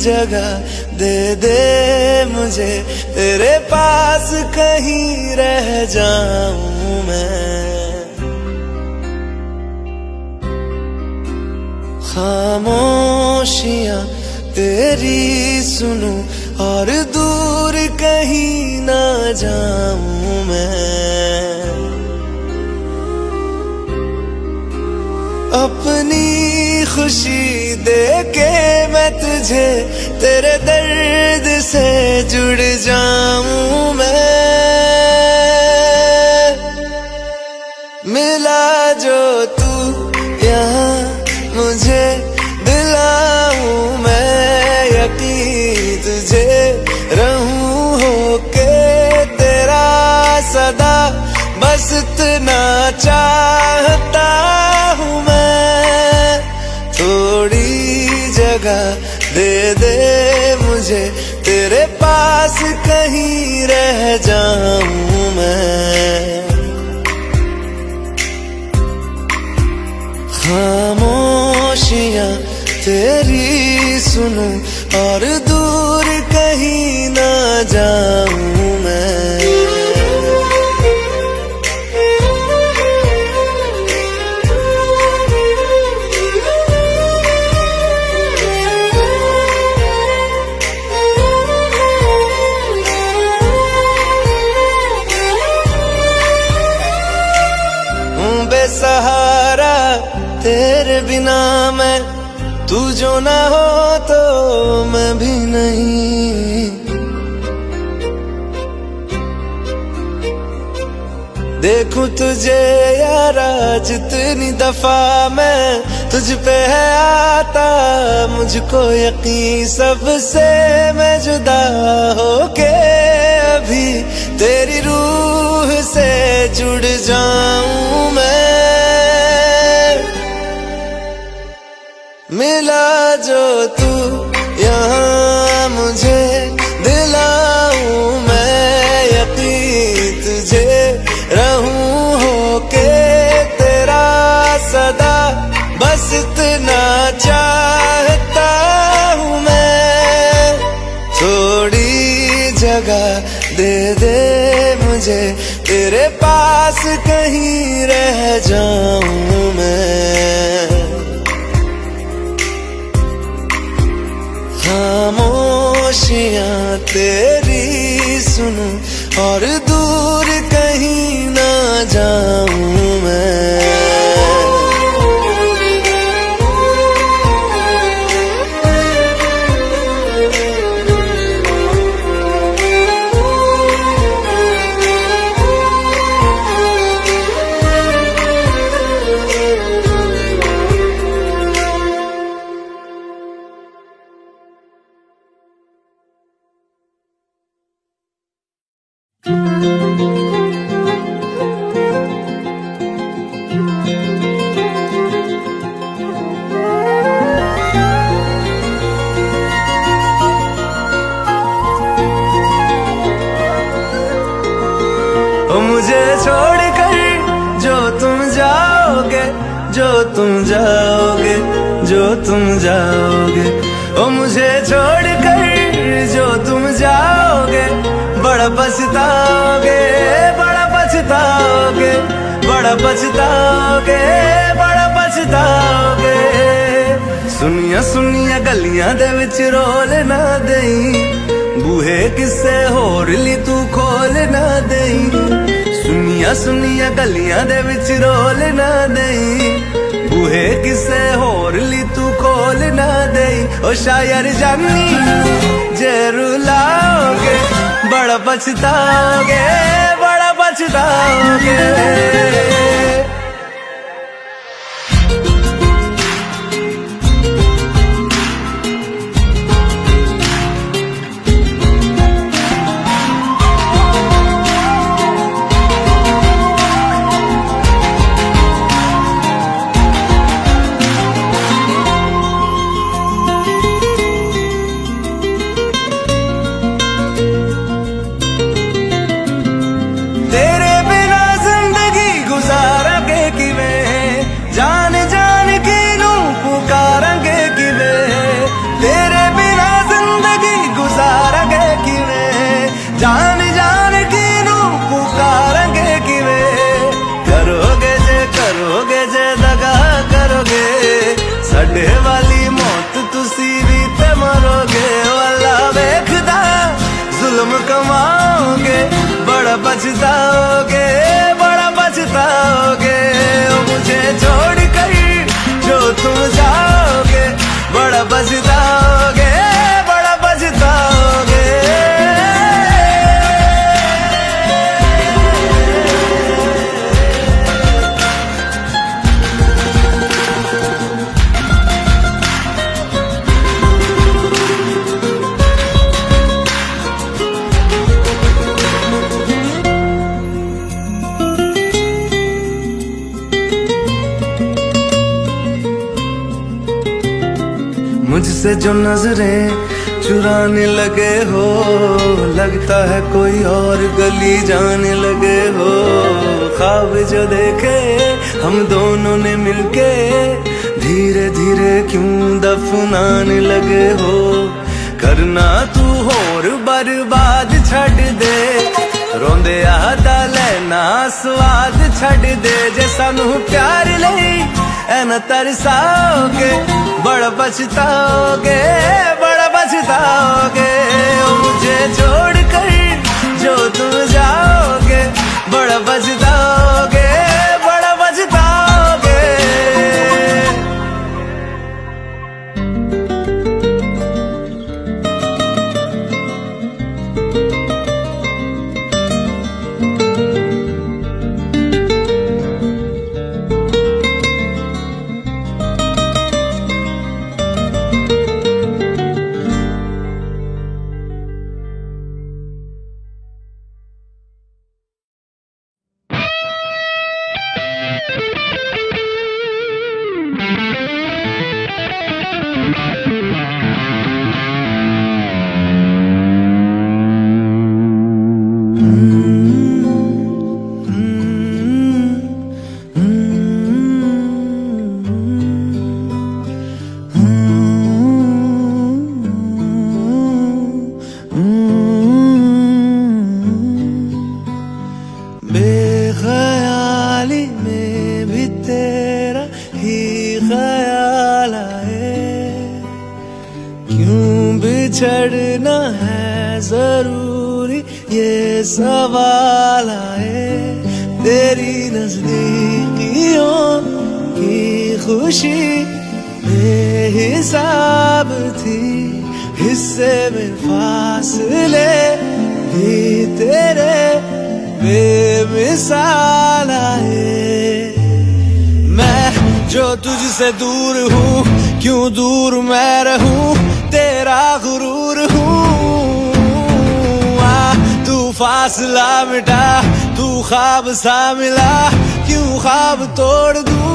जगह दे दे मुझे, तेरे पास कहीं रह जाऊं मैं। खामोशियां तेरी सुनूं और दूर कहीं ना जाऊं मैं। अपनी खुशी दे के मैं तुझे, तेरे दर्द से जुड़ जाऊं मैं। मिला जो तू यहाँ मुझे, दिलाऊं मैं यकीन तुझे, रहूं होके तेरा सदा, बस इतना चाहता हूँ मैं। थोड़ी जगह दे दे मुझे, तेरे पास कहीं रह जाऊं मैं। खामोशियां तेरी सुनूं और दूर कहीं ना जाऊं मैं। बेसहारा तेरे बिना मैं, तू जो ना हो तो मैं भी नहीं। देखूं तुझे यारा जितनी दफा मैं, तुझ पे है आता मुझको यकीन, सबसे मैं जुदा होके अभी तेरी रूह से जुड़ जाऊं मैं। मिला जो तू यहाँ मुझे, दिलाऊं मैं यकीन तुझे, रहूं होके तेरा सदा, बस इतना चाहता हूँ मैं। थोड़ी जगह दे दे मुझे, तेरे पास कहीं रह जाऊं मैं। खामोशियां तेरी सुनूं और दूर कहीं ना जाऊं मैं। मुझे छोड़कर जो तुम जाओगे, जो तुम जाओगे, जो तुम जाओगे, ओ मुझे छोड़कर जो तुम जाओगे, बड़ा पछताओगे, बड़ा पछताओगे, बड़ा पछताओगे, बड़ा पछताओगे। सुनिया सुनिया गलियां दे विच रोल ना देई, बूहे किसे होर ली तू खोल ना देई। सुनिया सुनिया गलियां दे विच रोल ना देई, बूहे किसे होर ली तू खोल ना देई। ओ शायर जानी जे रुलाओगे, बड़ा पछताओगे, बड़ा पछताओगे। तेरे बिना जिंदगी गुजारा के पछताओगे, बड़ा पछताओगे। ओ मुझे छोड़ कर जो तुम जाओगे, बड़ा पछताओगे, बड़ा पछताओगे। मुझसे जो नजरें चुराने लगे हो, लगता है कोई और गली जाने लगे हो। ख्वाब जो देखे हम दोनों ने मिलके, धीरे धीरे क्यों दफनाने लगे हो। करना तू होर बर्बाद छड़ दे, रोंदे आता लेना स्वाद छड़ दे। जे सानू प्यार लई ऐना तरसाओगे, बड़ा पछताओगे, बड़ा पछताओगे। ओ मुझे छोड़ कर जो तुम जाओगे, बड़ा पछताओगे, बड़ा पछताओगे। बेख्याली में भी तेरा ही ख्याल आए, क्यों बिछड़ना है जरूरी ये सवाल आए। तेरी नजदीकियों की खुशी बेहिसाब थी, हिस्से में फासले भी तेरे बेमिसाल आए। मैं जो तुझसे दूर हूँ, क्यों दूर मैं रहूं, तेरा गुरूर हूँ। तू फासला मिटा, तू ख्वाब सा मिला, क्यों ख्वाब तोड़ दूं।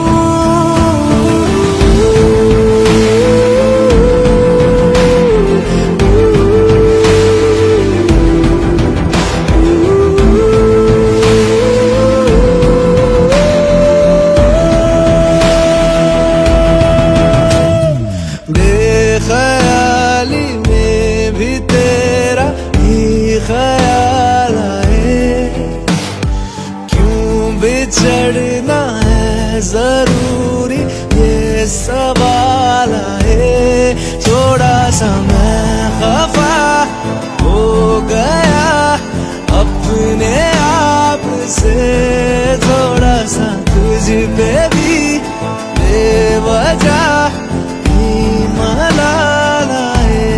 बेख्याली में भी तेरा ही ख्याल आए, क्यों बिछड़ना है जरूरी ये सवाल आए। थोड़ा सा मैं खफा हो गया अपने आप से, थोड़ा सा तुझ पे भी बेवजह मलाल आए।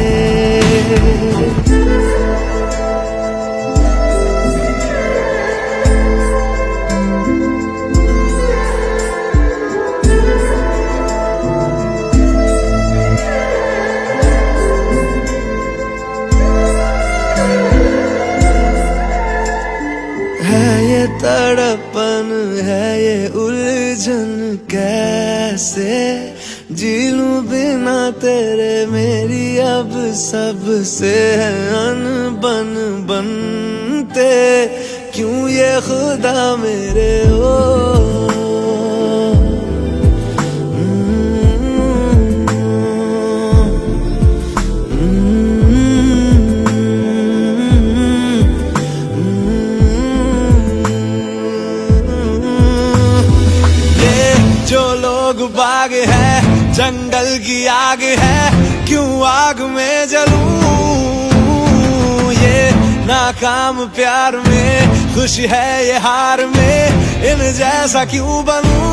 है ये तड़पन, है ये उलझन, कैसे जी लूं बिना तेरे। मेरी अब सबसे है अनबन बनते, क्यों ये खुदा मेरे हो। जो लोग बाग है, जंगल की आग है, क्यों आग में जलूं। ये नाकाम प्यार में खुश है ये हार में, इन जैसा क्यों बनूं।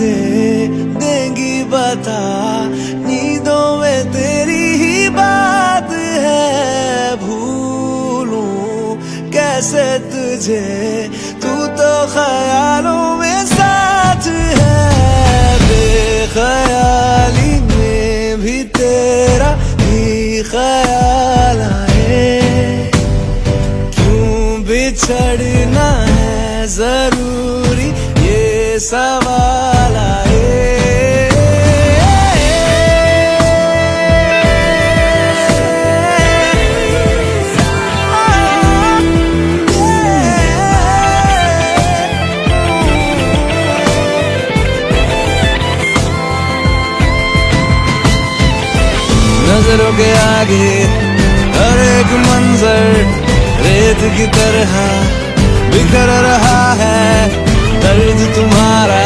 देंगी बता, नींदों में तेरी ही बात है। भूलूं कैसे तुझे, तू तो ख्यालों में साथ है। बेख्याली में भी तेरा ही ख्याल आए, क्यों बिछड़ना है जरूरी ये सवाल आए। नजरों के आगे हर एक मंजर रेत की तरह बिखर रहा है। दर्द तुम्हारा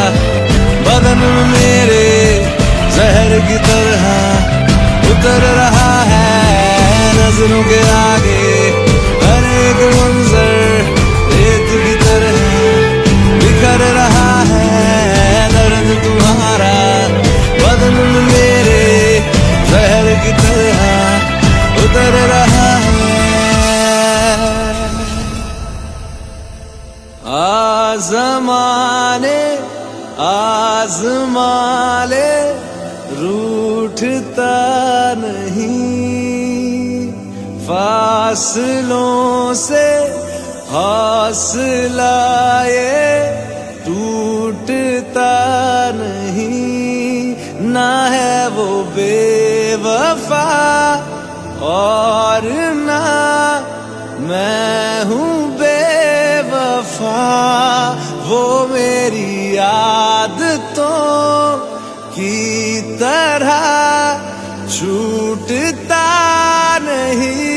बदन में मेरे जहर की तरह उतर रहा है। नजरों के आगे हर एक मंजर रेत की तरह बिखर रहा है। दर्द तुम्हारा बदन में मेरे जहर की तरह उतर रहा है। आज़माने आज़माले रूठता नहीं, फासलों से हौसला ये टूटता नहीं। ना है वो बेवफा और ना मैं हूँ बेवफा, वो मेरी आदतों की तरह छूटता नहीं।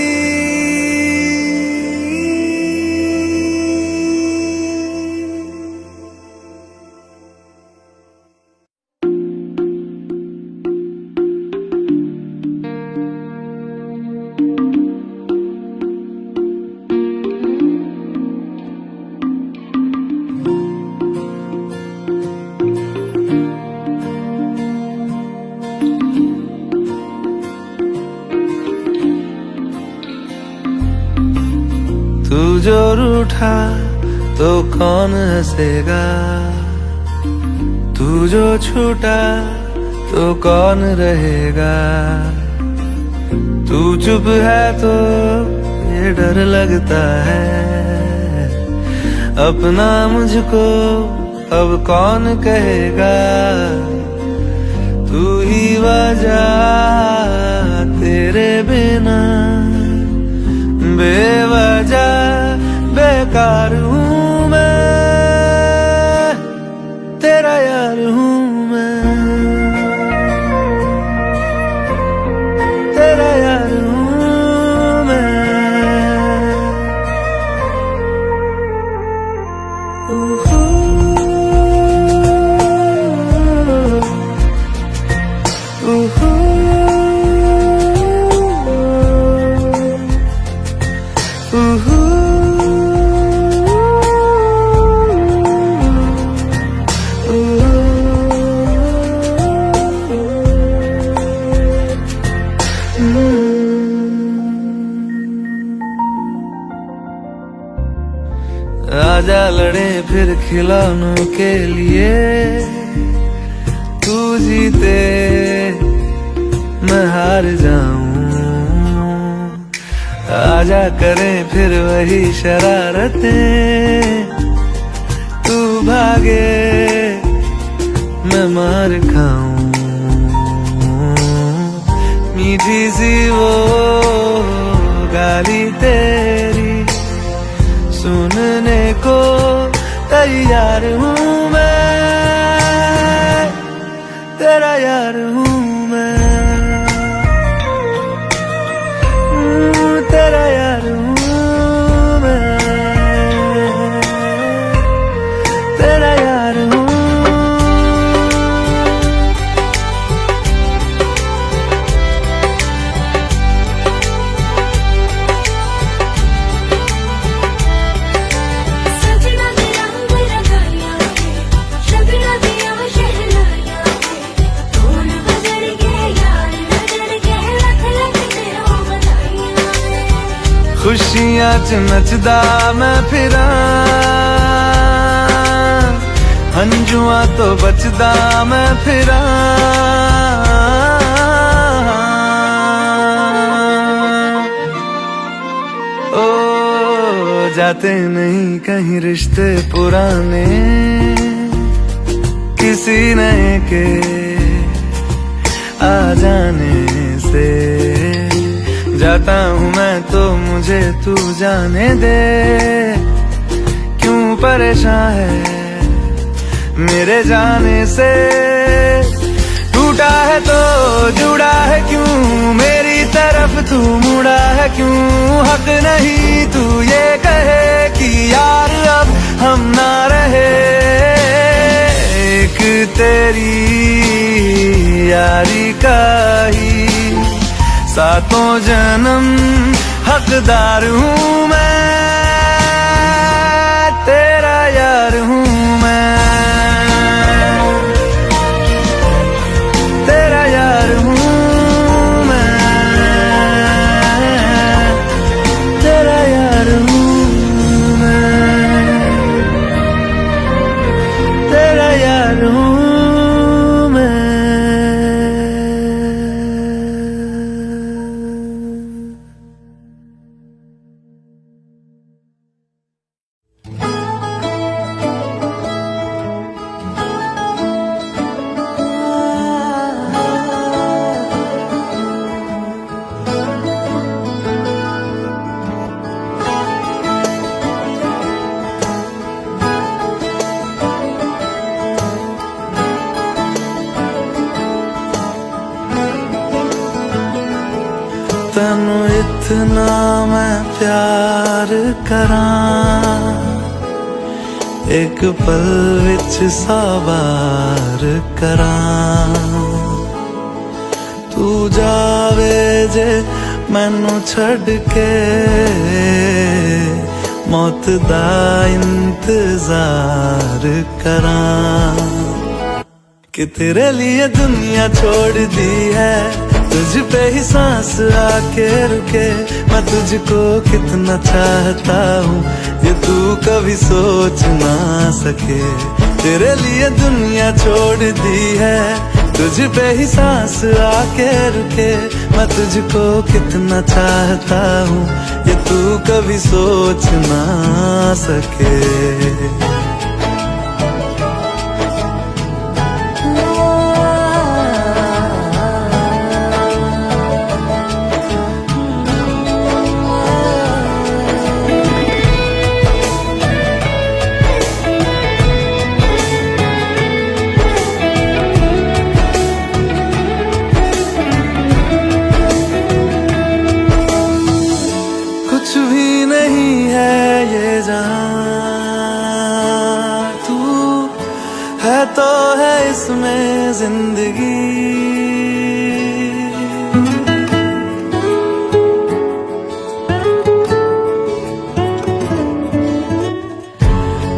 तू जो रूठा तो कौन हंसेगा, तू जो छूटा तो कौन रहेगा। तू चुप है तो ये डर लगता है, अपना मुझको अब कौन कहेगा। तू ही वजह, तेरे बिना बेवजह बेकार हूँ मैं, तेरा यार हूँ मैं, तेरा यार हूँ मैं। आजा लड़े फिर खिलौनों के लिए, तू जीते मैं हार जाऊं। आजा करें फिर वही शरारतें, तू भागे मैं मार खाऊं। मीठी मीठी सी वो गाली तेरी सुनने को तैयार हूँ मैं, तेरा यार हूँ मैं, तेरा यार हूँ मैं, तेरा यार हूँ। खुशियां च नचदा मैं फिरा, हंजुआ तो बचदा मैं फिरा। ओ जाते नहीं कहीं रिश्ते पुराने, किसी नए के आ जाने से जाता हूँ मैं तो मुझे तू जाने दे। क्यों परेशान है मेरे जाने से, टूटा है तो जुड़ा है क्यों, मेरी तरफ तू मुड़ा है क्यों। हक नहीं तू ये कहे कि यार अब हम ना रहे, एक तेरी यारी का ही सातों जन्म हकदार हूँ मैं, तेरा यार हूँ मैं, तेरा यार हूँ मैं, तेरा यार हूँ मैं, तेरा यार हूँ मैं। तैनू इतना मैं प्यार करां, एक पल विच साबार करां। तू जावे जे मैनू छड़ के, मौत दा इंतजार करां। कि तेरे लिए दुनिया छोड़ दी है, तुझ पे ही सांस आके रुके। मैं तुझको कितना चाहता हूँ ये तू कभी सोच ना सके। तेरे लिए दुनिया छोड़ दी है, तुझ पे ही सांस आके रुके। मैं तुझको कितना चाहता हूँ ये तू कभी सोच ना सके। कुछ भी नहीं है ये जान, तू है तो है इसमें जिंदगी।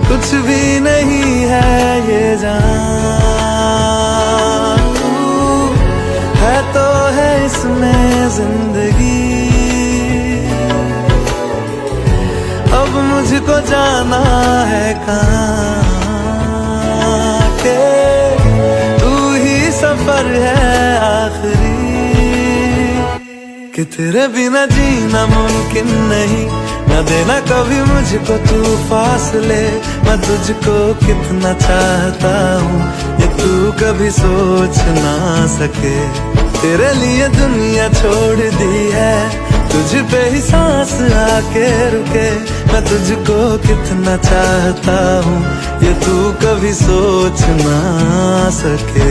कुछ भी नहीं है ये जान, तू है तो है इसमें जिंदगी। अब मुझको जाना है कहाँ के, तू ही सफर है आखिरी। कि तेरे बिना जीना मुमकिन नहीं, न देना कभी मुझको तू फासले। मैं तुझको कितना चाहता हूँ ये तू कभी सोच ना सके। तेरे लिए दुनिया छोड़ दी है, तुझ पे ही सांस आके रुके। मैं तुझको कितना चाहता हूँ ये तू कभी सोच ना सके।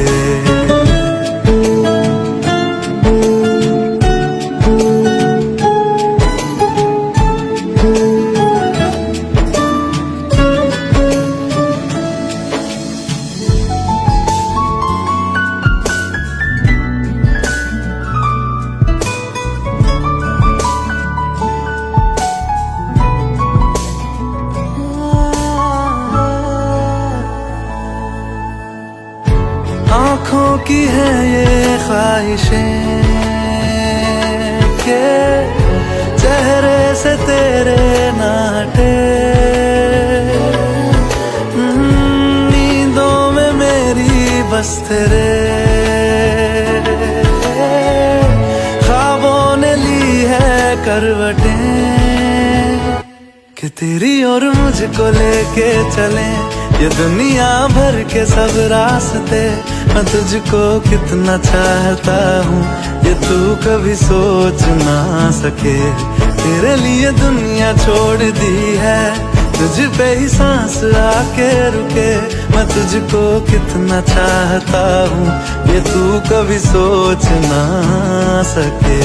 आँखों की है ये ख्वाहिशें के चेहरे से तेरे नाटे, नींदों में मेरी बस तेरे ख्वाबों ने ली है करवटें कि तेरी और मुझको लेके चले ये दुनिया भर के सब रास्ते। मैं तुझको कितना चाहता हूँ ये तू कभी सोच ना सके। तेरे लिए दुनिया छोड़ दी है, तुझ पे ही सांस आके रुके। मैं तुझको कितना चाहता हूँ ये तू कभी सोच ना सके।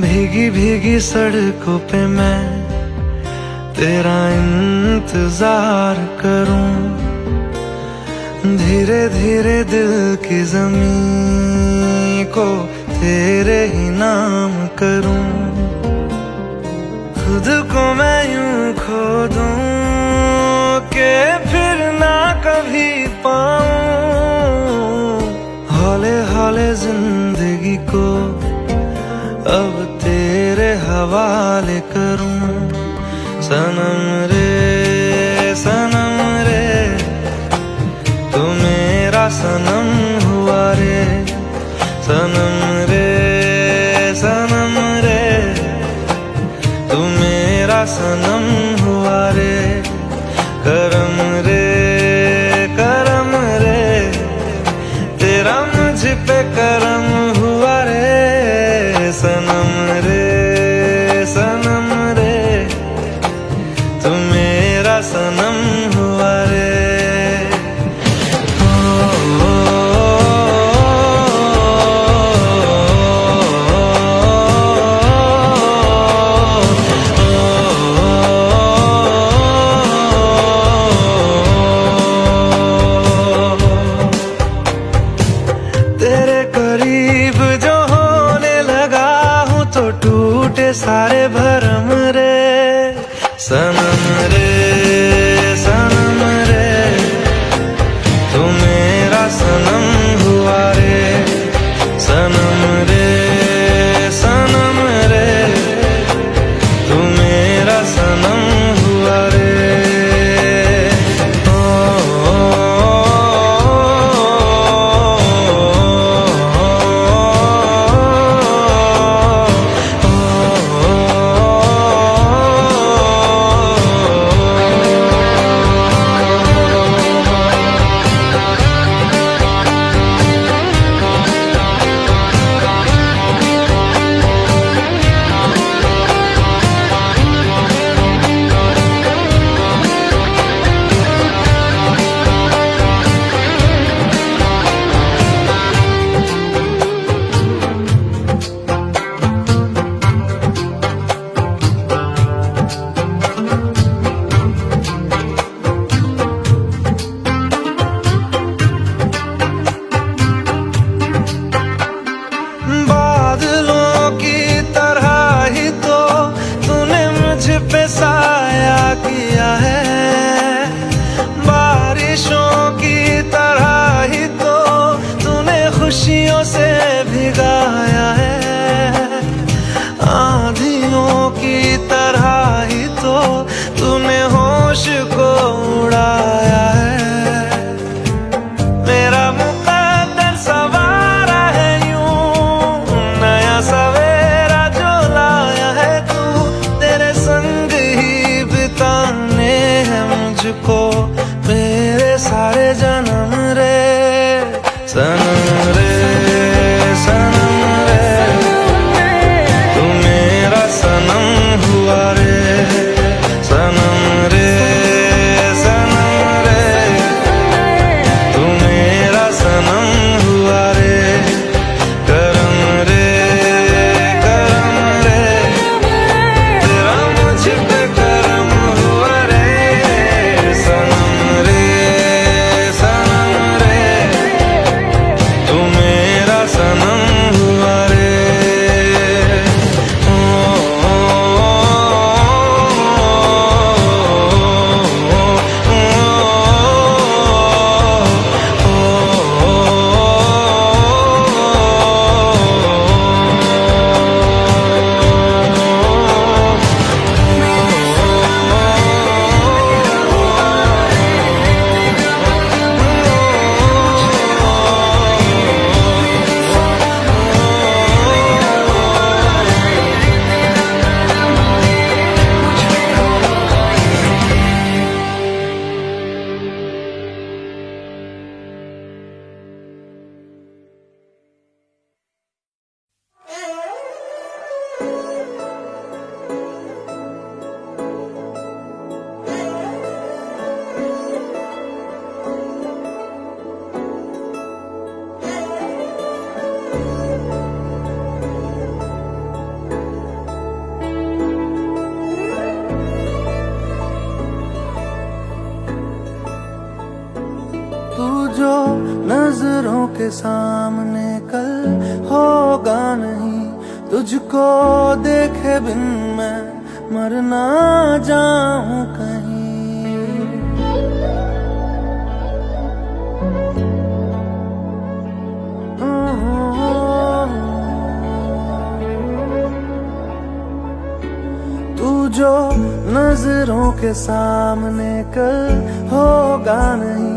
भीगी भीगी सड़कों पे मैं तेरा इंतजार करूं, धीरे धीरे दिल की ज़मीं को तेरे ही नाम करूं। खुद को मैं यूं खो दूं कि फिर ना कभी पाऊं। हौले हौले जिंदगी को अब तेरे हवाले करूं। सनम रे तू मेरा सनम हुआ रे। सनम रे तू मेरा सनम हुआ रे। करम रे तेरा मुझ पे करम हुआ रे। सनम रे तू मेरा सनम हुआ रे। खुशियों से भिगाया है, आंधियों की तरह ही तो तूने होश को उड़ाया है। मेरा मुकद्दर सवारा है यूं, नया सवेरा जो लाया है तू, तेरे संग ही बिताने हैं मुझको मेरे सारे जन्म रे सनम रे सनम रे, तू मेरा सनम हुआ रे सनम रे सनम रे, तू मेरा सनम हुआ रे करम रे करम रे, तेरा मुझ पे करम हुआ रे सनम रे सनम रे, तू मेरा सनम हुआ रे। तू जो नजरों के सामने कल होगा नहीं, तुझको देखे बिन मैं मर ना जाऊं कहीं। तू जो नजरों के सामने कल होगा नहीं,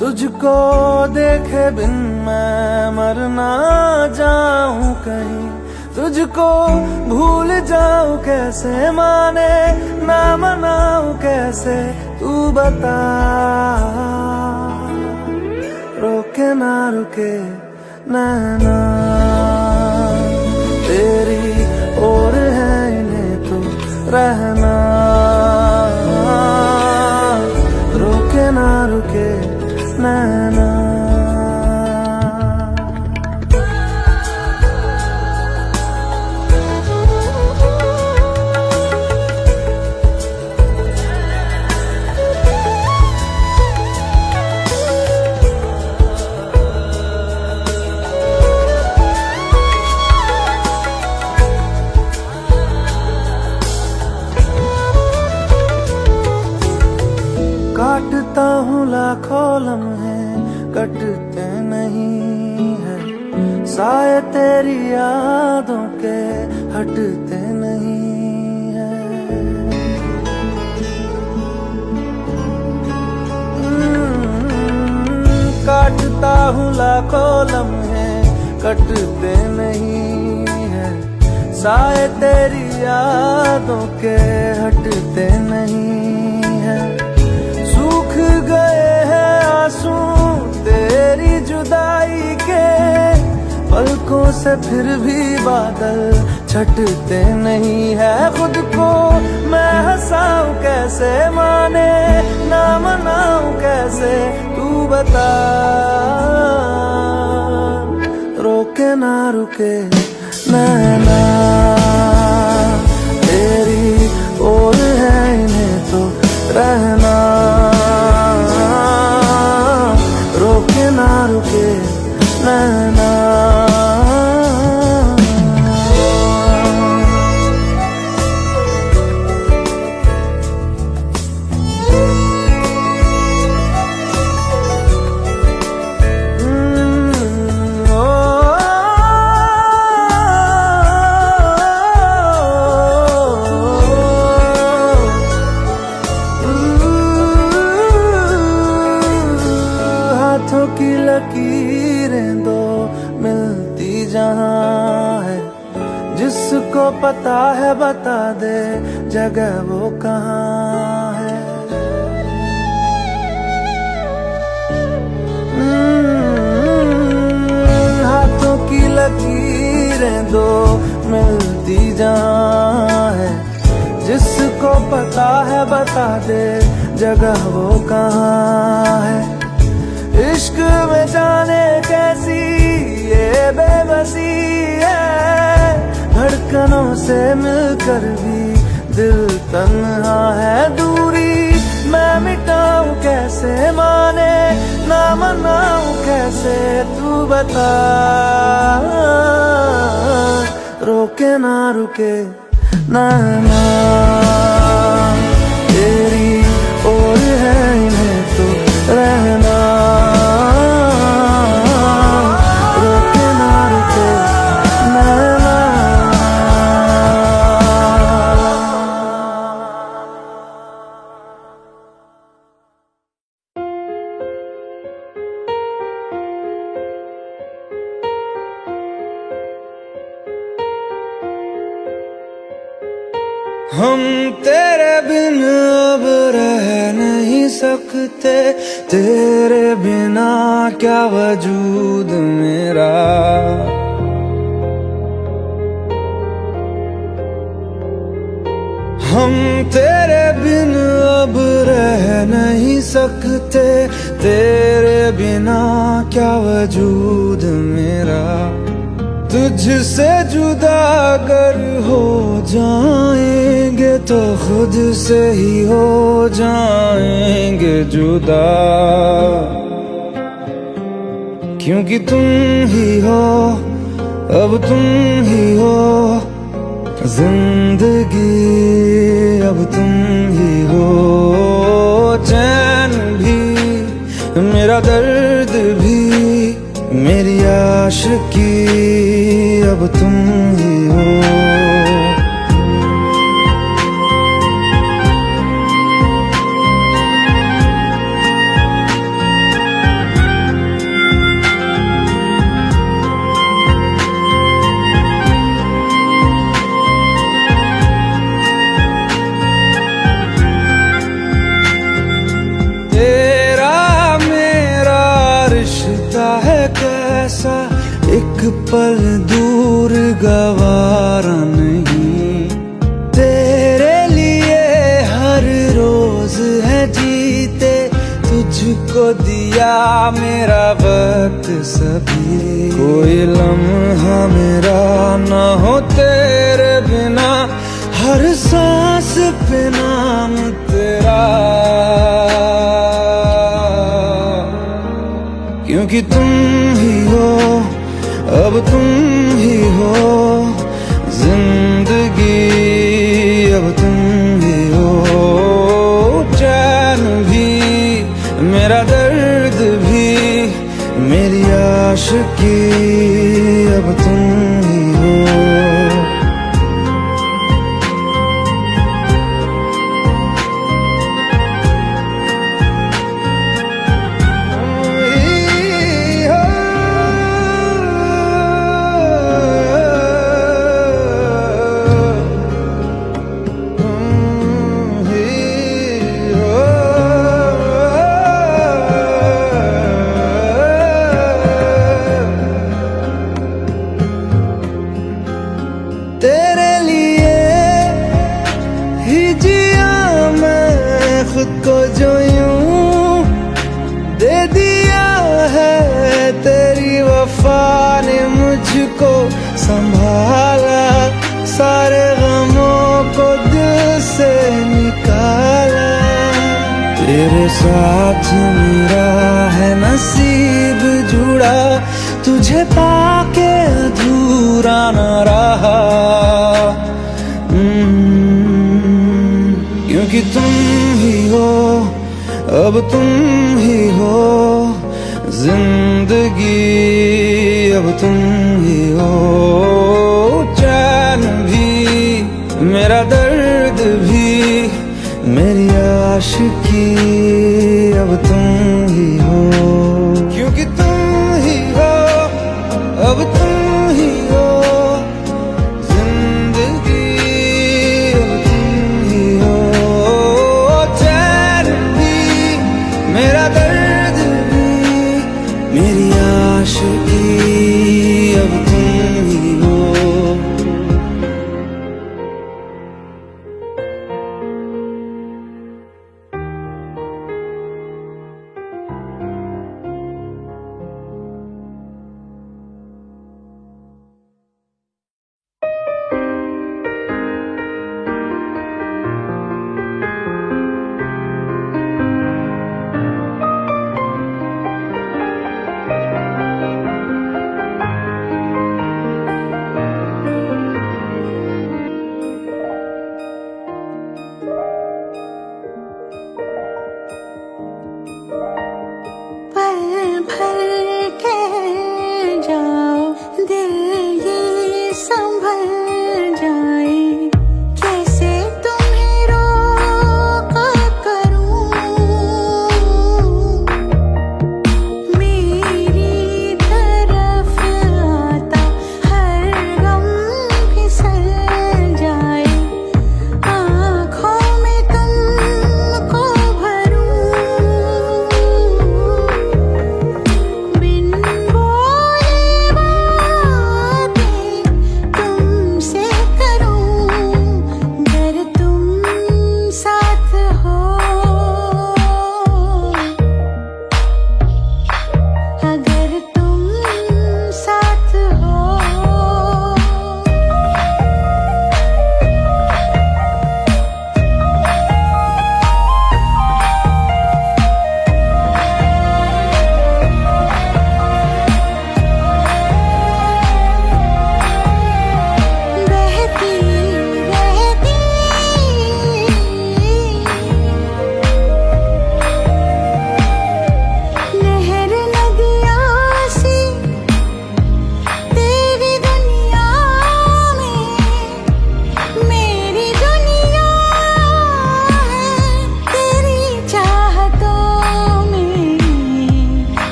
तुझको देखे बिन मैं मर ना जाऊं कहीं। तुझको भूल जाऊं कैसे, माने ना मनाऊं कैसे, तू बता। रोके ना रुके नैना तेरी ओर है, इन्हें तो रहना। रोके ना रुके नैना। काटता हूँ लाखों लम्हे, कटते नहीं है साए तेरी यादों के, हटते नहीं है। काटता हूँ लाखों लम्हे, कटते नहीं है साए तेरी यादों के, हटते नहीं है। सूख गए हैं आंसू तेरी जुदाई के, पलकों से फिर भी बादल छटते नहीं है। खुद को मैं हंसाऊं कैसे, माने ना मनाऊं कैसे, तू बता। रोके ना रुके नैना तेरी ओर है, इन्हें तो रहना। रोके ना रुके नैना। लकीरें दो मिलती जहां है, जिसको पता है बता दे जगह वो कहाँ है। हाथों की लकीरें दो मिलती जहां है, जिसको पता है बता दे जगह वो कहाँ है। इश्क में जाने कैसी ये बेबसी है, धड़कनों से मिलकर भी दिल तन्हा है। दूरी मैं मिटाऊं कैसे, माने ना मनाऊं कैसे, तू बता। रोके ना रुके ना तेरी ओर है इन्हें तो रहना, रोके ना रुके नैना। हम तेरे बिन अब रह नहीं सकते, तेरे बिना क्या वजूद मेरा। हम तेरे बिन अब रह नहीं सकते, तेरे बिना क्या वजूद मेरा। तुझसे जुदा अगर हो जाएंगे तो खुद से ही हो जाएंगे जुदा, क्योंकि तुम ही हो अब तुम ही हो जिंदगी, अब तुम ही हो। चैन भी मेरा दर्द भी मेरी आशिकी, अब तुम ही हो। तेरा मेरा रिश्ता है कैसा, एक पल दूर गवारा नहीं। तेरे लिए हर रोज है जीते, तुझको दिया मेरा वक्त सभी। कोई लम्हा मेरा ना हो तेरे बिना, हर सांस पे नाम तेरा, क्योंकि तुम ही हो अब तुम ही हो जिंदगी, अब तुम ही हो। चैन भी मेरा दर्द भी मेरी आशिकी, अब तुम ही हो। तेरे लिए ही जिया मैं खुद को, जो यूं दे दिया है तेरी वफा ने मुझको संभाला। सारे गमों को दिल से निकाला, तेरे साथ मेरा है नसीब जुड़ा, तुझे पाके अधूरा न रहा। क्योंकि तुम ही हो अब तुम ही हो जिंदगी, अब तुम ही हो। चैन भी मेरा दर्द भी मेरी आशिकी, अब तुम ही हो। क्योंकि तुम मेरी आशिकी अब तुम ही हो।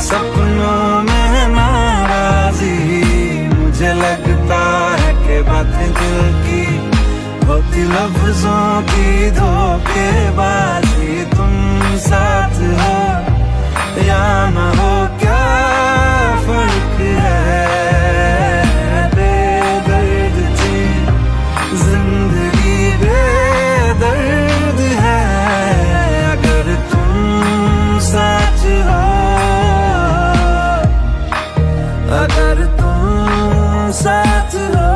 सपनों में नाराजी, मुझे लगता है कि बातें दिल की होती लफ्जों की धोखेबाजी। तुम साथ हो या ना हो क्या फर्क है, बेदर्द थी जिंदगी बेदर्द है। अगर तुम साथ हो, अगर तुम साथ हो।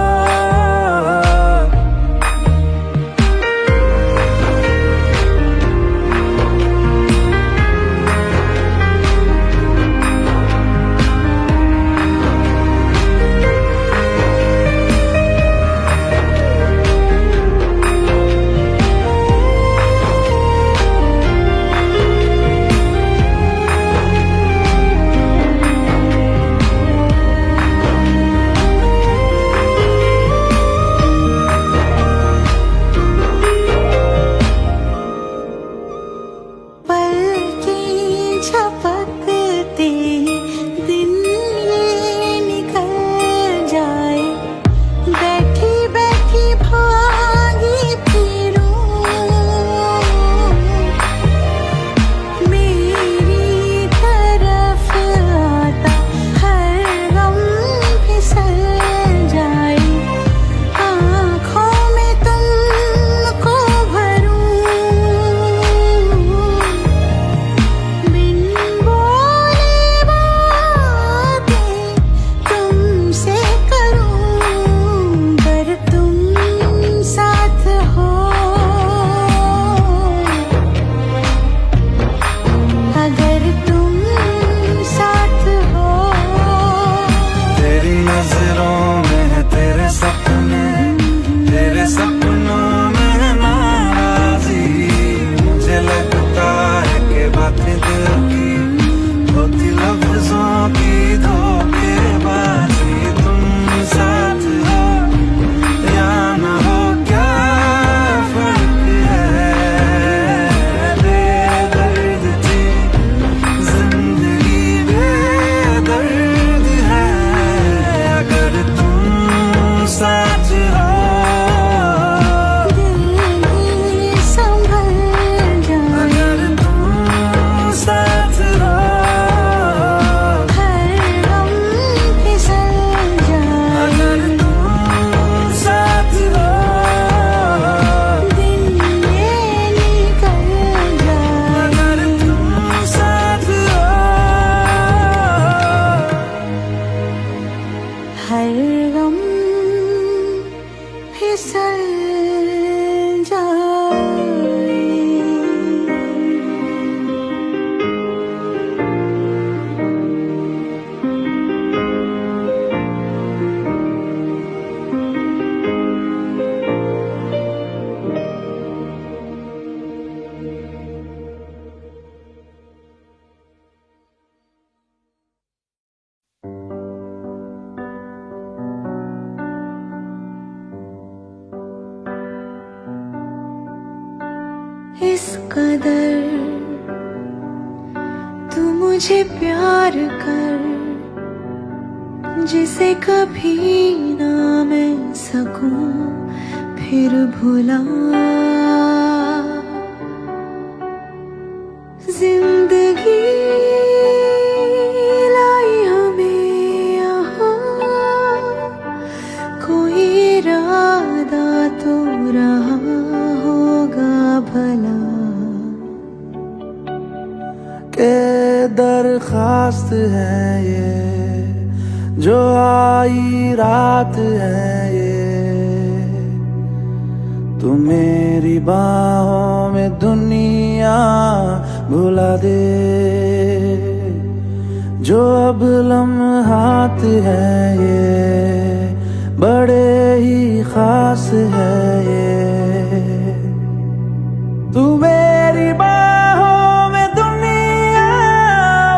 इस कदर तू मुझे प्यार कर, जिसे कभी ना मैं सकूं फिर भुला। जिंदगी लाई हमें यहाँ, कोई इरादा तो रहा होगा भला। के दरखास्त है ये जो आई रात है ये, तू मेरी बाहों में दुनिया भुला दे। जो अब लम्हात है ये बड़े ही खास है ये, तू मेरी बाहों में दुनिया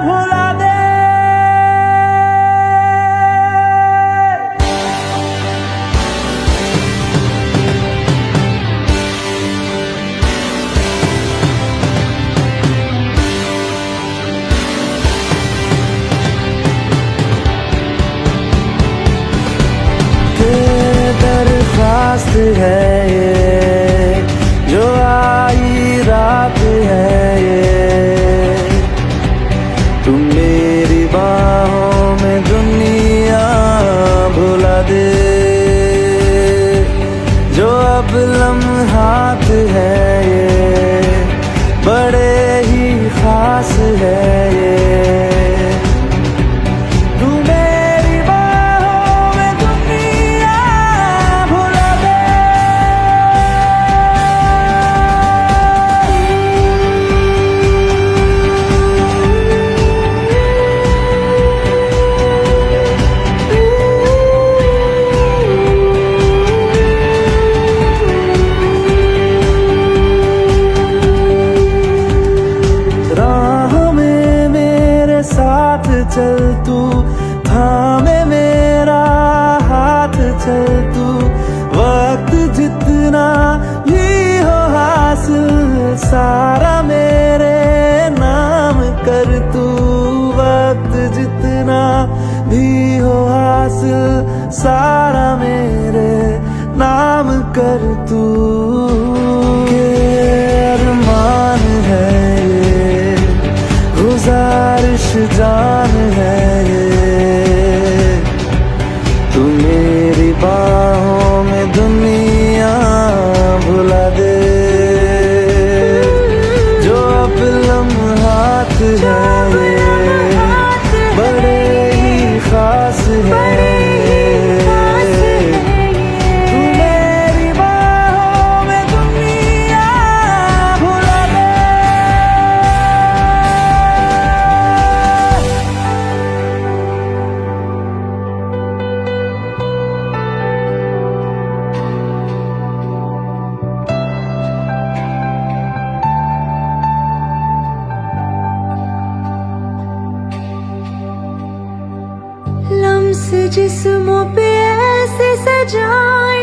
भुला दे। दरखास्त है ये जो आई रात है ये, तू मेरी बाहों में दुनिया भुला दे। जो अब लम्हात है ये बड़े ही खास है ये, चल तू थामे मेरा हाथ, चल तू वक्त जितना भी हो हासिल सारा मेरे नाम कर तू। वक्त जितना भी हो हासिल सारा मेरे नाम कर तू। अरमान है ये गुजारिश जान है ये, तू मेरी बाहों में दुनिया भुला दे। जो अब लम्हात है ये बड़े ही खास है, जिस्मों पे ऐसे सजाए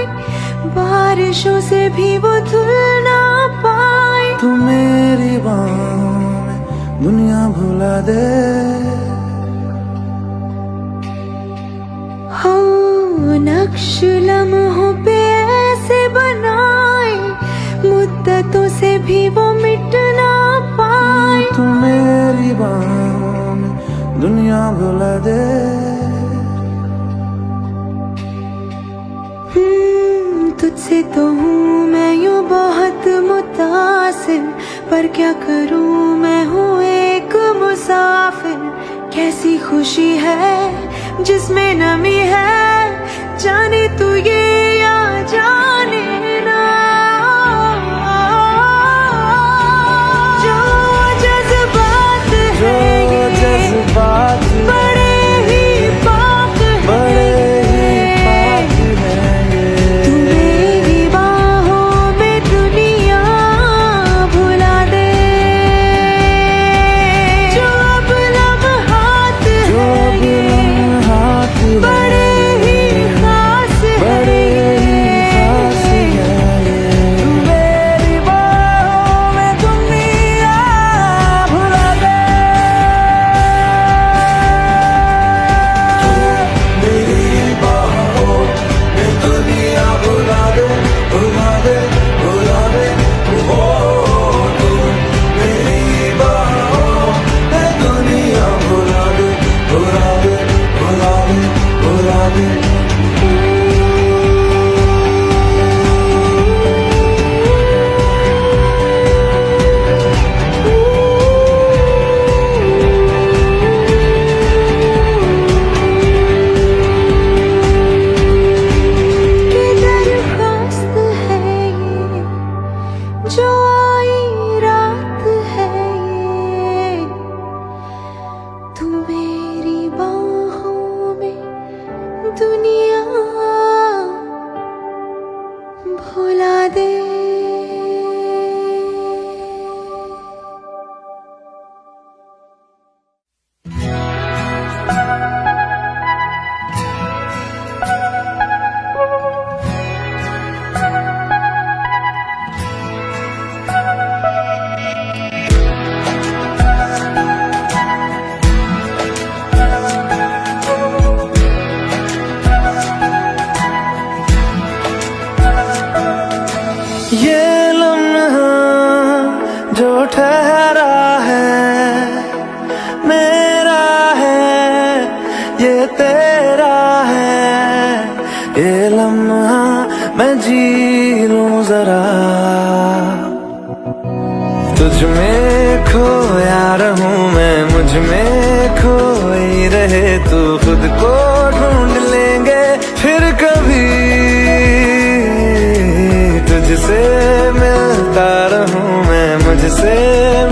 बारिशों से भी वो धुल ना पाए। तू मेरी बाहों में दुनिया भुला दे। हम नक्श लम्हों पे ऐसे बनाए मुद्दतों से भी वो मिट ना पाए। तू मेरी बाहों में दुनिया भुला दे। तुझसे तो हूँ मैं यूँ बहुत मुतासिर, पर क्या करूँ मैं हूँ एक मुसाफिर। कैसी खुशी है जिसमें नमी है, जाने तू ये या जाने ना। जो जज्बात है ये जज्बात बड़े ही पाक है, बड़े ही खास है। जो आई रात है ये, तू मेरी बाहों में दुनिया भुला दे। ये लम्हा जो ठहरा है मेरा है, ये तेरा है। ये लम्हा मैं जी लूं जरा, तुझ में खोया रहूं मैं, मुझ में खोई रहे तू। खुद को ढूंढ लेंगे फिर कभी, तुझसे मिलता रहूं मैं, मुझसे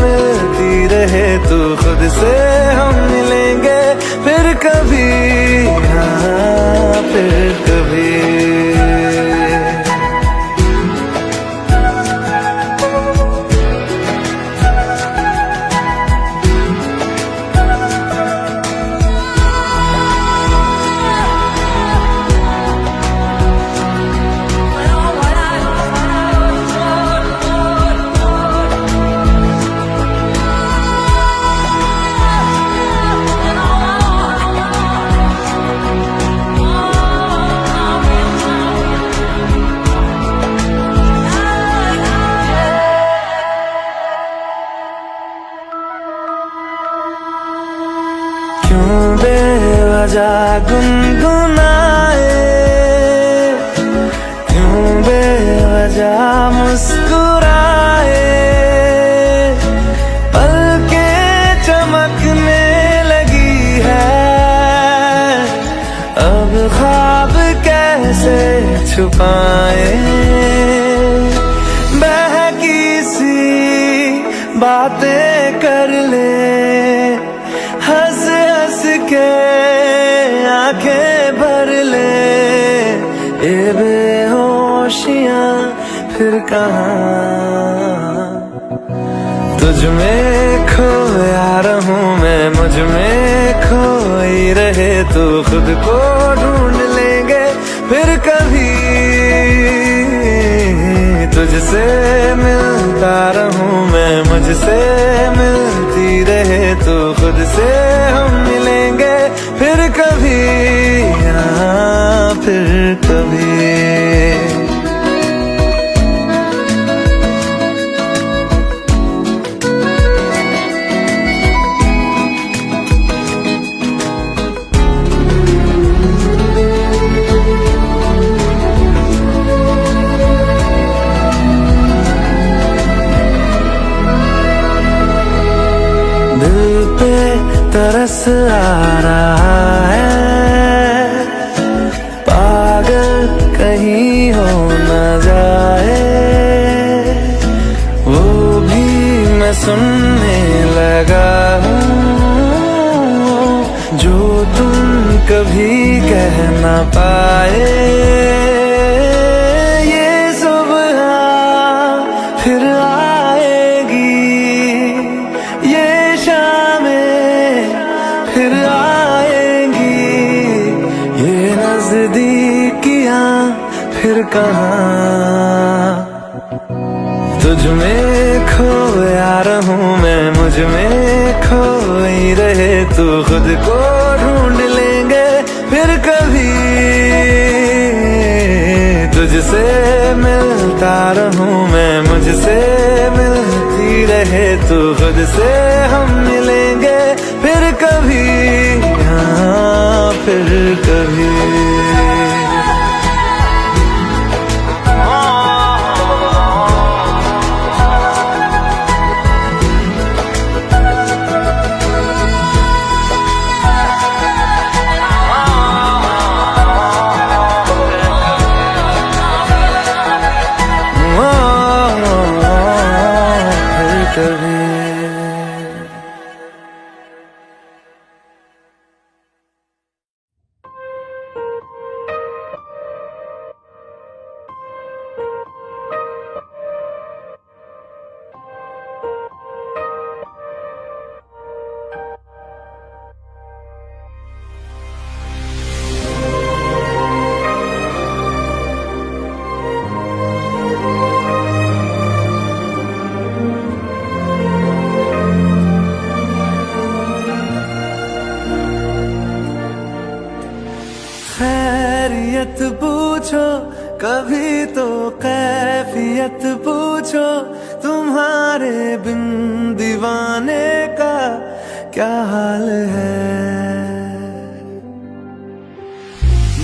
मिलती रहे तू। खुद से हम मिलेंगे फिर कभी, हाँ फिर कभी। क्यों बेवजह गुनगुनाए, क्यों बेवजह मुस्कुराए। पलकें चमकने लगी है, अब ख्वाब कैसे छुपाए। बहकी सी बातें कर ले, हंस हंस के आंखें भर ले। ये बेहोशियां फिर कहाँ, तुझ में खोया रहूं मैं, मुझ में खोई रहे तू। खुद को ढूंढ लेंगे फिर कभी, तुझसे मिलता रहूं मैं, मुझसे मिलती रहे तू। खुद से हम मिलेंगे फिर कभी, हाँ फिर कभी। दिल पे तरस आ रहा है, पागल कहीं हो न जाए। वो भी मैं सुनने लगा हूँ, जो तुम कभी कह न पाए। ये सुबह फिर आएगी, ये फिर आएंगी। ये नजदीकियां फिर कहाँ, तुझ में खोया रहूं मैं, मुझ में खोई रहे तू। खुद को ढूंढ लेंगे फिर कभी, तुझसे मिलता रहूं मैं, मुझसे मिलती रहे तू। खुद से हम मिलेंगे फिर कभी, हाँ फिर कभी। खैरियत पूछो, कभी तो कैफियत पूछो, तुम्हारे बिन दीवाने का क्या हाल है।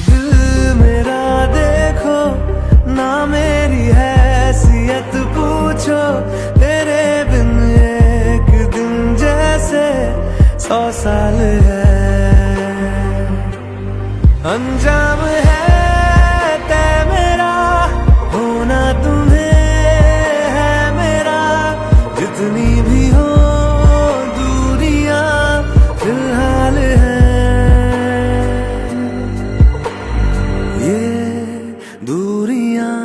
दिल मेरा देखो ना, मेरी हैसियत पूछो, तेरे बिन एक दिन जैसे 100 साल है। अंजाम है तय मेरा, होना तुम्हें है मेरा, जितनी भी हो दूरियां फिलहाल है। ये दूरियां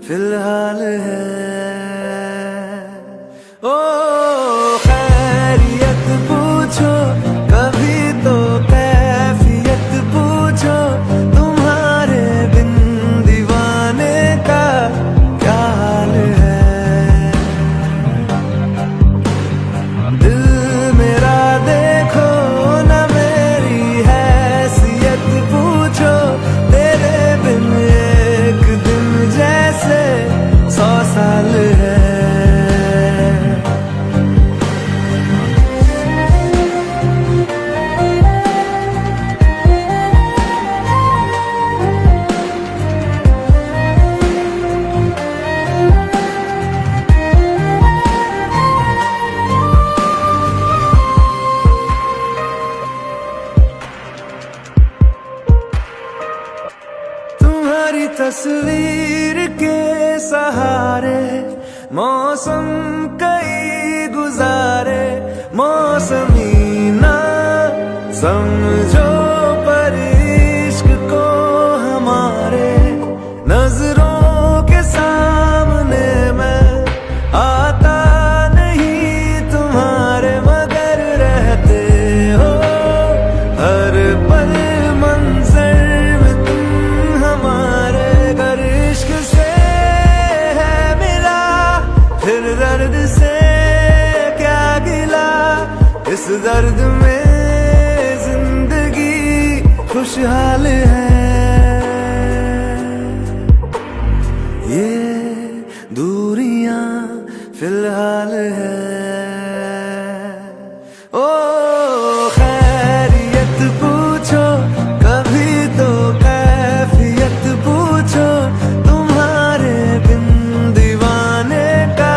फिलहाल है। ओ खैरियत पूछो, कभी तो कैफियत पूछो, तुम्हारे बिन दीवाने का क्या हाल है। दिल मेरा देखो ना, मेरी हैसियत पूछो, तेरे बिन एक दिन जैसे 100 साल है। तुम्हारी तस्वीर के सहारे मौसम कई गुजारे, मौसमी ना समझो पर इश्क को हमारे, नजरों के सामने मैं आता नहीं तुम्हारे, मगर रहते हो हर पल मंजर में तुम हमारे। गर इश्क से है मिला, फिर दर्द से क्या गिला, इस दर्द में जिंदगी खुशहाल है। ये दूरियां फिलहाल है। ओ खैरियत पूछो, कभी तो कैफियत पूछो, तुम्हारे बिन दीवाने का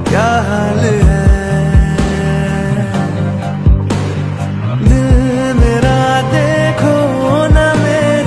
क्या हाल है। दिल मेरा देखो ना, मेरी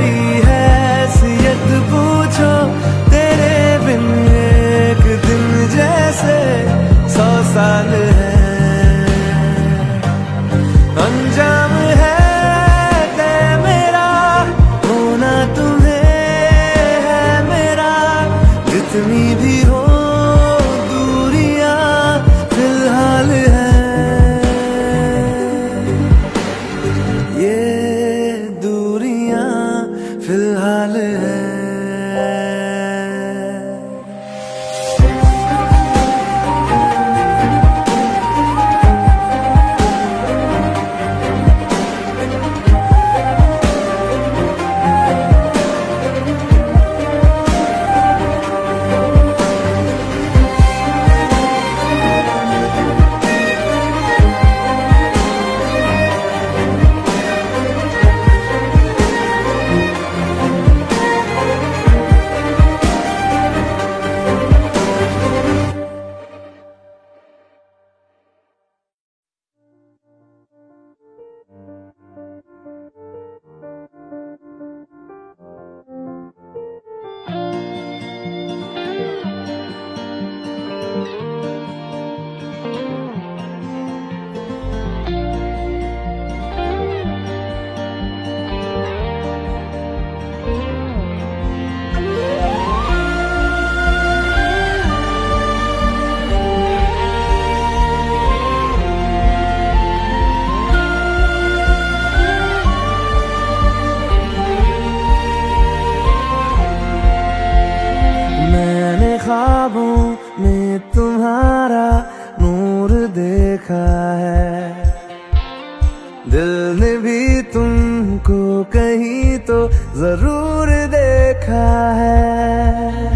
तुमको कहीं तो जरूर देखा है।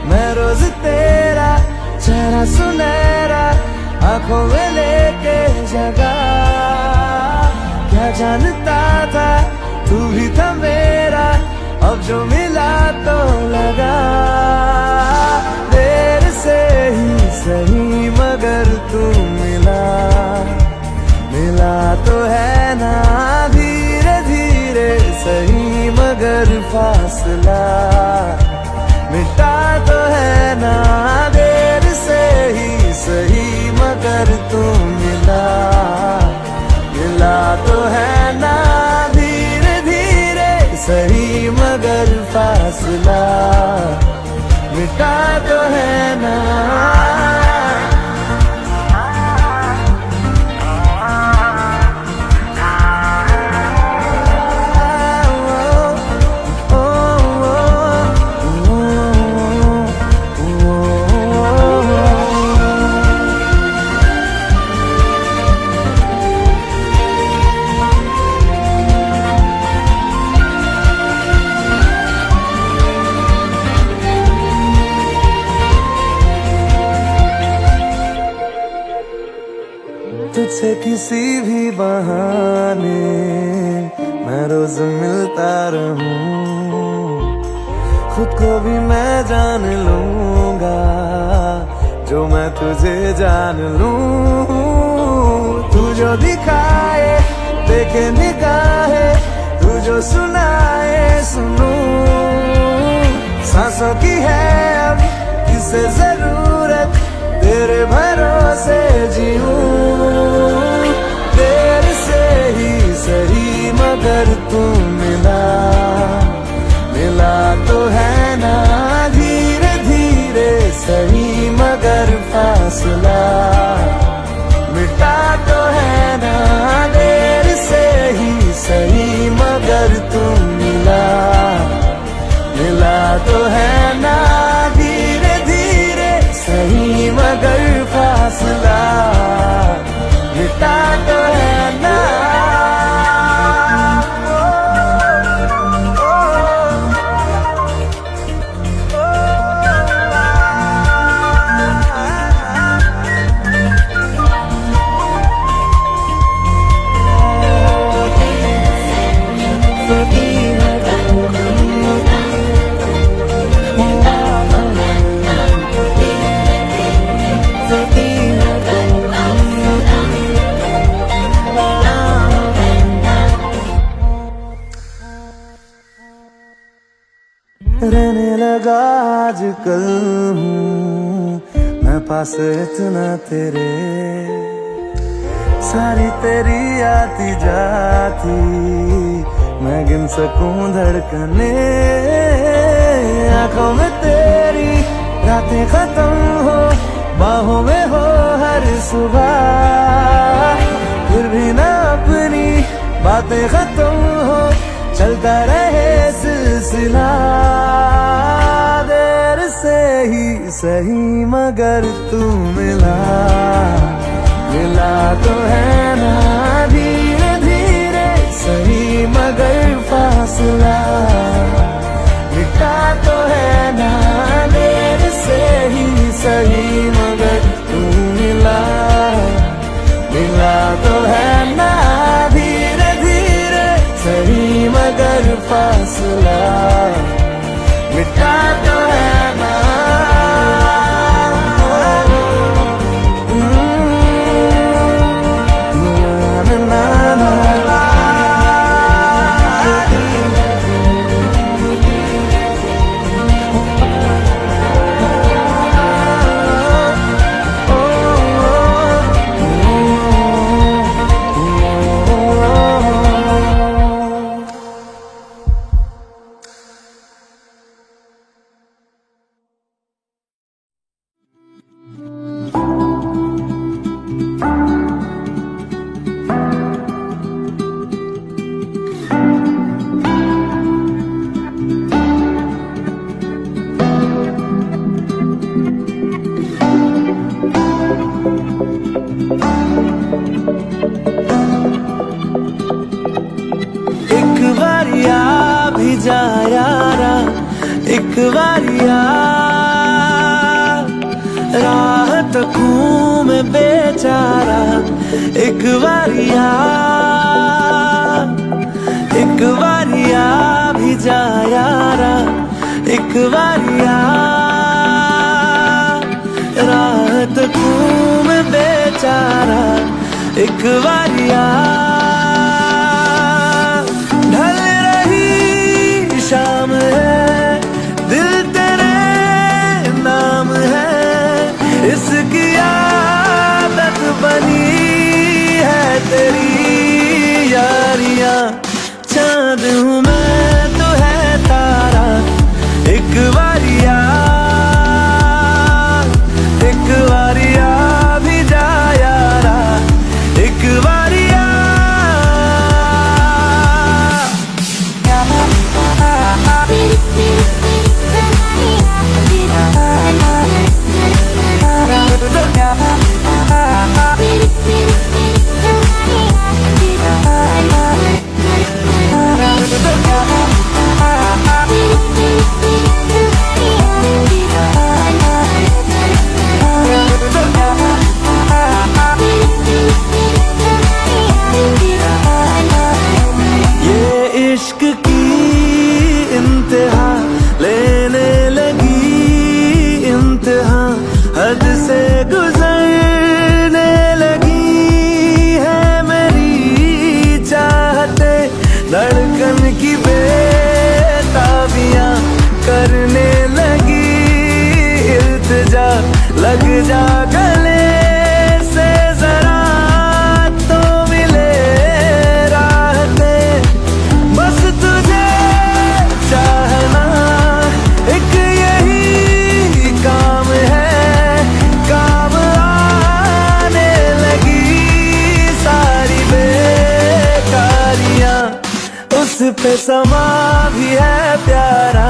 मैं रोज तेरा चेहरा सुनहरा आंखों में लेके जगा, क्या जानता था तू भी था मेरा, अब जो मिला तो लगा। देर से ही सही मगर तू मिला, मिला तो है ना धीरे धीरे सही मगर फासला मिटा तो है ना। देर से ही सही मगर तू मिला, मिला तो है ना धीरे धीरे सही मगर फासला मिटा तो है ना। तुझसे किसी भी बहाने मैं रोज मिलता रहूं, खुद को भी मैं जान लूंगा जो मैं तुझे जान लूं। तू जो दिखाए देखे निगाहे, तू जो सुनाए सुनूं, सांसों की है अब किसे जरूरत तेरे भरोसे जीऊं। देर से ही सही मगर तू मिला, मिला तो है ना धीरे धीरे सही मगर फासला मिटा तो है ना। देर से ही सही मगर तू मिला, मिला तो है ना धीरे धीरे सही मगर फासला मिटा तो है ना। रहने लगा आजकल हूँ मैं पास इतना तेरे, सारी तेरी आती जाती मैं गिन सकूं धड़कने। आंखों में तेरी रातें खत्म हो, बाहों में हो हर सुबह, फिर भी ना अपनी बातें खत्म हो, चलता रहे सिलसिला। देर से ही सही मगर तू मिला, मिला तो है ना धीरे धीरे सही मगर फासला मिटा तो है ना। देर से ही सही मगर तू मिला, मिला तो है ना धीरे धीरे सही मगर फासला मिटा तो है ना। एक बारिया राह तकूं मैं बेचारा, एक बारिया भी जा यारा, एक बारिया राह तकूं मैं बेचारा, एक बारिया ढल रही शाम है, दिल तेरे नाम है, इसकी आदत बनी है तेरी यारियां। चांद हूँ मैं तो है तारा, एक बारिया भी जा यारा, एक बारिया इश्क की इंतहा लेने लगी, इंतहा हद से गुजरने लगी है मेरी चाहते, धड़कन की बेताबियां करने लगी, इल्तिजा लग जा गले से जरा तो मिले राहते, बस तुझे चाहना एक यही काम है, काम आने लगी सारी बेकारियां, उस पे समा भी है प्यारा,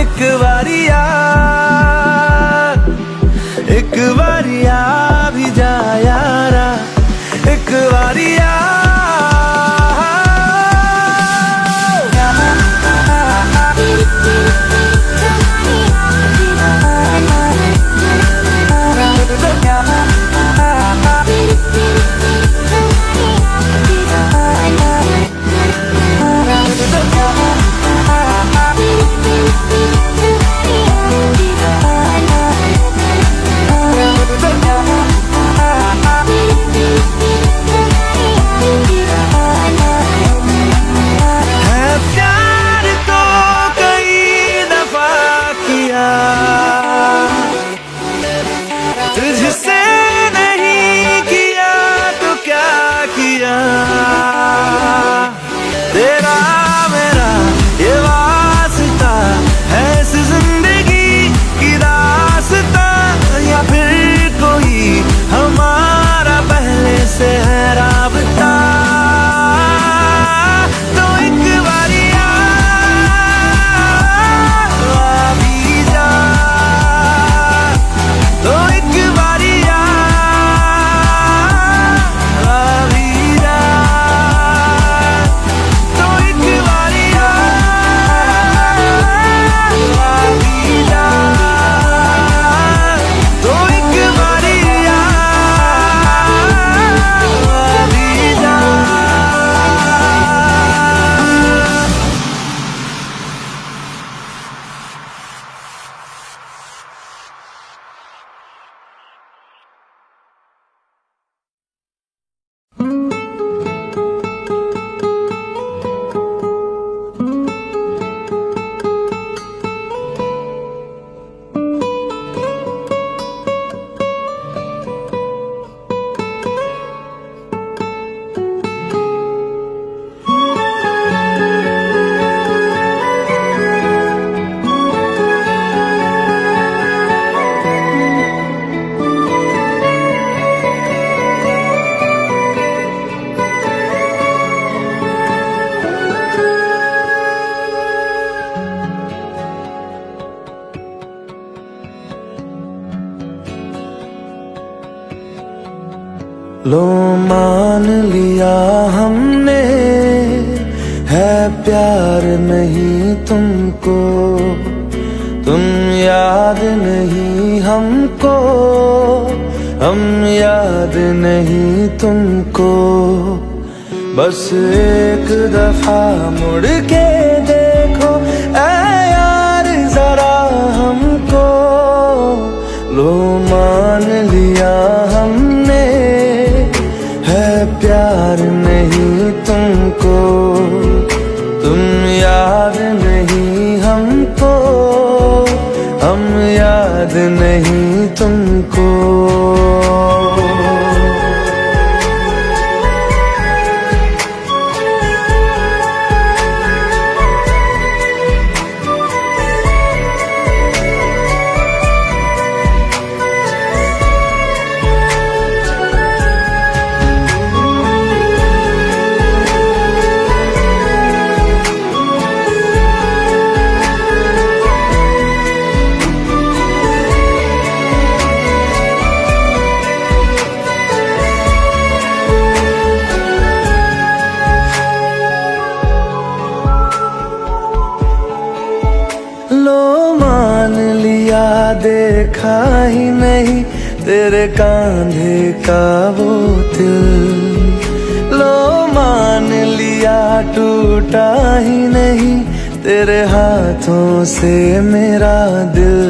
एक बारिया भी जा यारा, एक बारिया तुझसे नहीं किया तो क्या किया, तेरा मेरा ये वास्ता है इस जिंदगी की दास्ता, या फिर कोई हमारा पहले से है राबता, तो एक बारिया भी जा, तो एक बारिया भी जा, तो एक बारिया भी जा, तो एक बारिया भी जा। लो मान लिया हमने है प्यार नहीं तुमको, याद नहीं हमको, हम याद नहीं तुमको। बस एक दफा मुड़ के देखो ऐ यार जरा हमको। लो मान लिया हमने है प्यार नहीं तुमको। तुम याद नहीं हमको, हम याद नहीं तुमको। लो मान लिया देखा ही नहीं तेरे कांधे का वो दिल। लो मान लिया टूटा ही नहीं तेरे हाथों से मेरा दिल।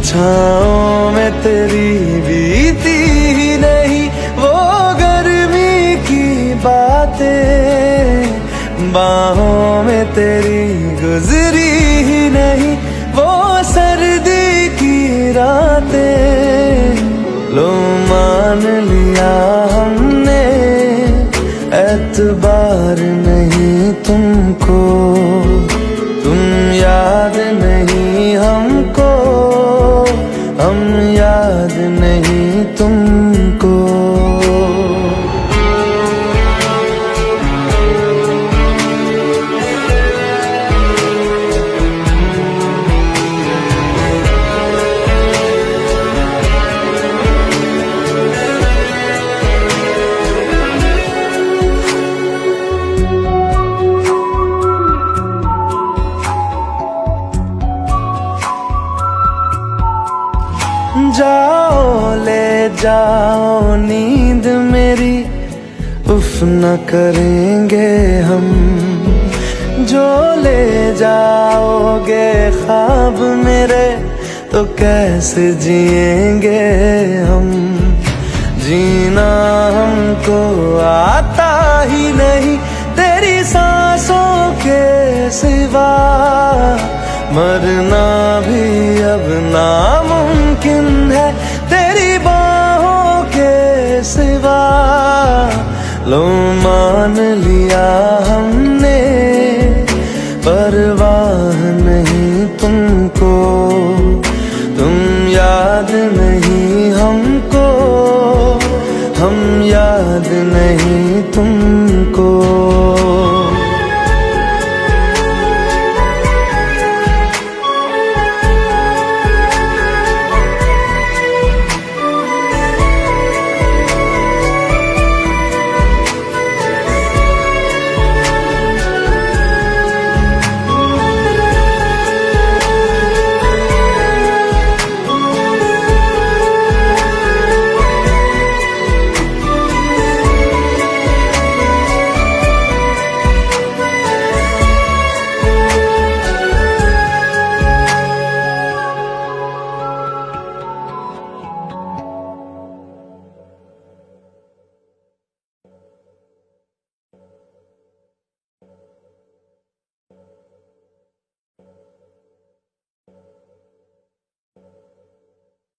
छाँव में तेरी बीती ही नहीं वो गर्मी की बातें। बाहों में तेरी गुजरी ही नहीं वो सर्दी की रातें। लो मान लिया हमने एतबार नहीं तुमको। तुम याद नहीं हमको, हम याद नहीं तुमको। जाओ ले जाओ नींद मेरी, उफ न करेंगे हम। जो ले जाओगे ख्वाब मेरे तो कैसे जिएंगे हम। जीना हमको आता ही नहीं तेरी सांसों के सिवा, मरना